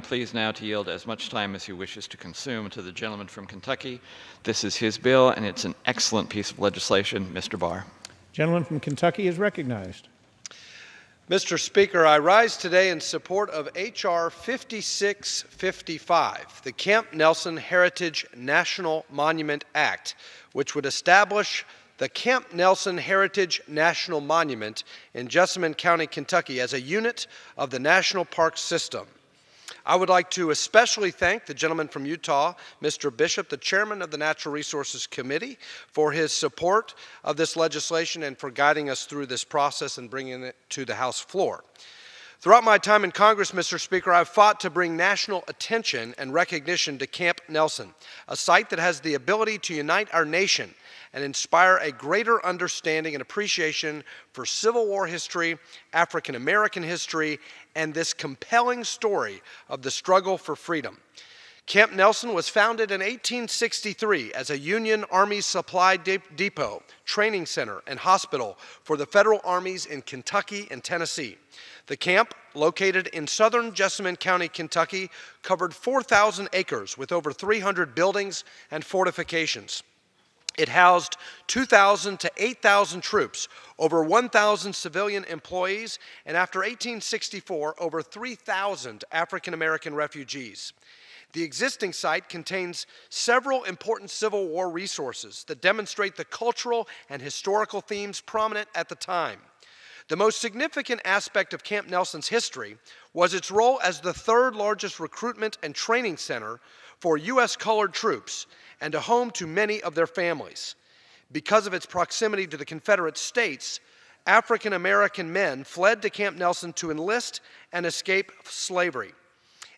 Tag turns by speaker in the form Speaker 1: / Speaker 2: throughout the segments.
Speaker 1: pleased now to yield as much time as he wishes to consume to the gentleman from Kentucky. This is his bill, and it's an excellent piece of legislation. Mr. Barr.
Speaker 2: Gentleman from Kentucky is recognized.
Speaker 3: Mr. Speaker, I rise today in support of H.R. 5655, the Camp Nelson Heritage National Monument Act, which would establish the Camp Nelson Heritage National Monument in Jessamine County, Kentucky, as a unit of the National Park System. I would like to especially thank the gentleman from Utah, Mr. Bishop, the chairman of the Natural Resources Committee, for his support of this legislation and for guiding us through this process and bringing it to the House floor. Throughout my time in Congress, Mr. Speaker, I've fought to bring national attention and recognition to Camp Nelson, a site that has the ability to unite our nation and inspire a greater understanding and appreciation for Civil War history, African American history, and this compelling story of the struggle for freedom. Camp Nelson was founded in 1863 as a Union Army supply depot, training center, and hospital for the federal armies in Kentucky and Tennessee. The camp, located in southern Jessamine County, Kentucky, covered 4,000 acres with over 300 buildings and fortifications. It housed 2,000 to 8,000 troops, over 1,000 civilian employees, and after 1864, over 3,000 African-American refugees. The existing site contains several important Civil War resources that demonstrate the cultural and historical themes prominent at the time. The most significant aspect of Camp Nelson's history was its role as the third largest recruitment and training center for U.S. colored troops and a home to many of their families. Because of its proximity to the Confederate States, African American men fled to Camp Nelson to enlist and escape slavery.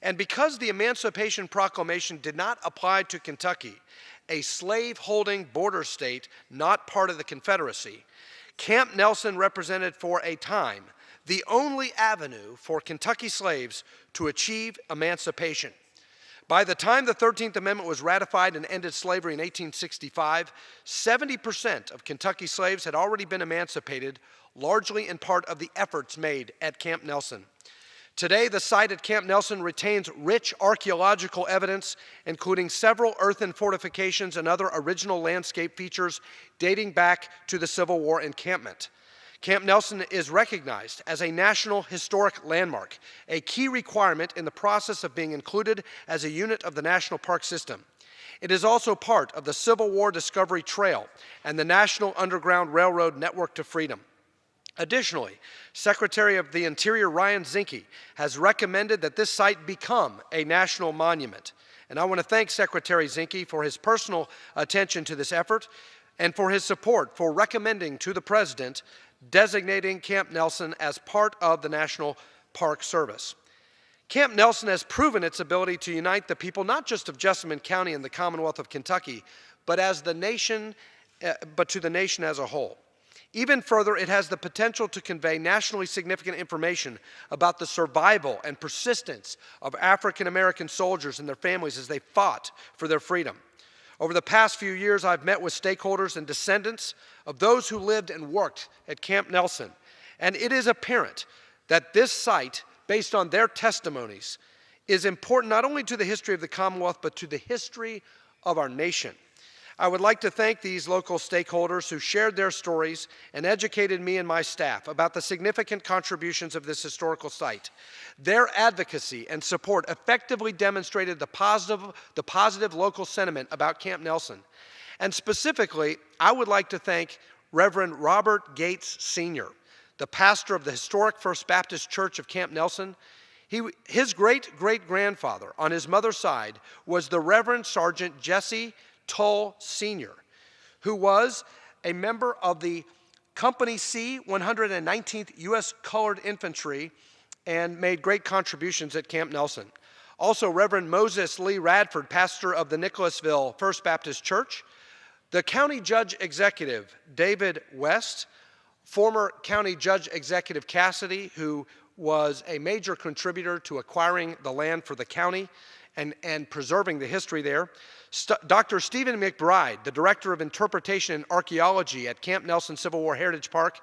Speaker 3: And because the Emancipation Proclamation did not apply to Kentucky, a slave-holding border state not part of the Confederacy, Camp Nelson represented for a time the only avenue for Kentucky slaves to achieve emancipation. By the time the 13th Amendment was ratified and ended slavery in 1865, 70% of Kentucky slaves had already been emancipated, largely in part of the efforts made at Camp Nelson. Today, the site at Camp Nelson retains rich archaeological evidence, including several earthen fortifications and other original landscape features dating back to the Civil War encampment. Camp Nelson is recognized as a National Historic Landmark, a key requirement in the process of being included as a unit of the National Park System. It is also part of the Civil War Discovery Trail and the National Underground Railroad Network to Freedom. Additionally, Secretary of the Interior Ryan Zinke has recommended that this site become a national monument. And I want to thank Secretary Zinke for his personal attention to this effort and for his support for recommending to the President designating Camp Nelson as part of the National Park Service. Camp Nelson has proven its ability to unite the people not just of Jessamine County and the Commonwealth of Kentucky, but to the nation as a whole. Even further, it has the potential to convey nationally significant information about the survival and persistence of African American soldiers and their families as they fought for their freedom. Over the past few years, I've met with stakeholders and descendants of those who lived and worked at Camp Nelson, and it is apparent that this site, based on their testimonies, is important not only to the history of the Commonwealth, but to the history of our nation. I would like to thank these local stakeholders who shared their stories and educated me and my staff about the significant contributions of this historical site. Their advocacy and support effectively demonstrated the positive local sentiment about Camp Nelson. And specifically, I would like to thank Reverend Robert Gates Sr., the pastor of the historic First Baptist Church of Camp Nelson. His great-great-grandfather on his mother's side was the Reverend Sergeant Jesse Tull Sr., who was a member of the Company C, 119th U.S. Colored Infantry, and made great contributions at Camp Nelson. Also, Reverend Moses Lee Radford, pastor of the Nicholasville First Baptist Church. The County Judge Executive, David West, former County Judge Executive Cassidy, who was a major contributor to acquiring the land for the county and preserving the history there. Dr. Stephen McBride, the Director of Interpretation and Archaeology at Camp Nelson Civil War Heritage Park,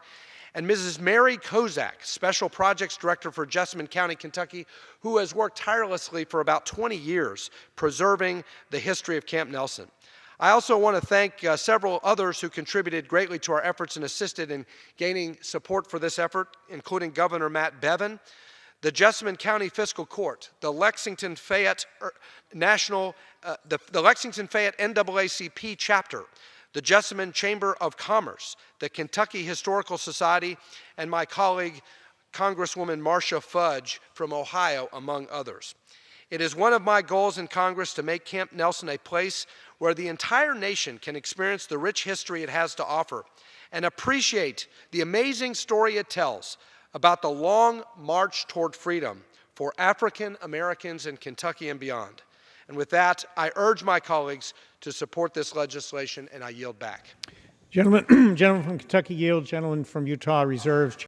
Speaker 3: and Mrs. Mary Kozak, Special Projects Director for Jessamine County, Kentucky, who has worked tirelessly for about 20 years preserving the history of Camp Nelson. I also want to thank several others who contributed greatly to our efforts and assisted in gaining support for this effort, including Governor Matt Bevin, the Jessamine County Fiscal Court, the Lexington Fayette NAACP chapter, the Jessamine Chamber of Commerce, the Kentucky Historical Society, and my colleague, Congresswoman Marcia Fudge from Ohio, among others. It is one of my goals in Congress to make Camp Nelson a place where the entire nation can experience the rich history it has to offer and appreciate the amazing story it tells about the long march toward freedom for African Americans in Kentucky and beyond. And with that, I urge my colleagues to support this legislation, and I yield back.
Speaker 2: Gentleman from Kentucky yields. Gentleman from Utah reserves.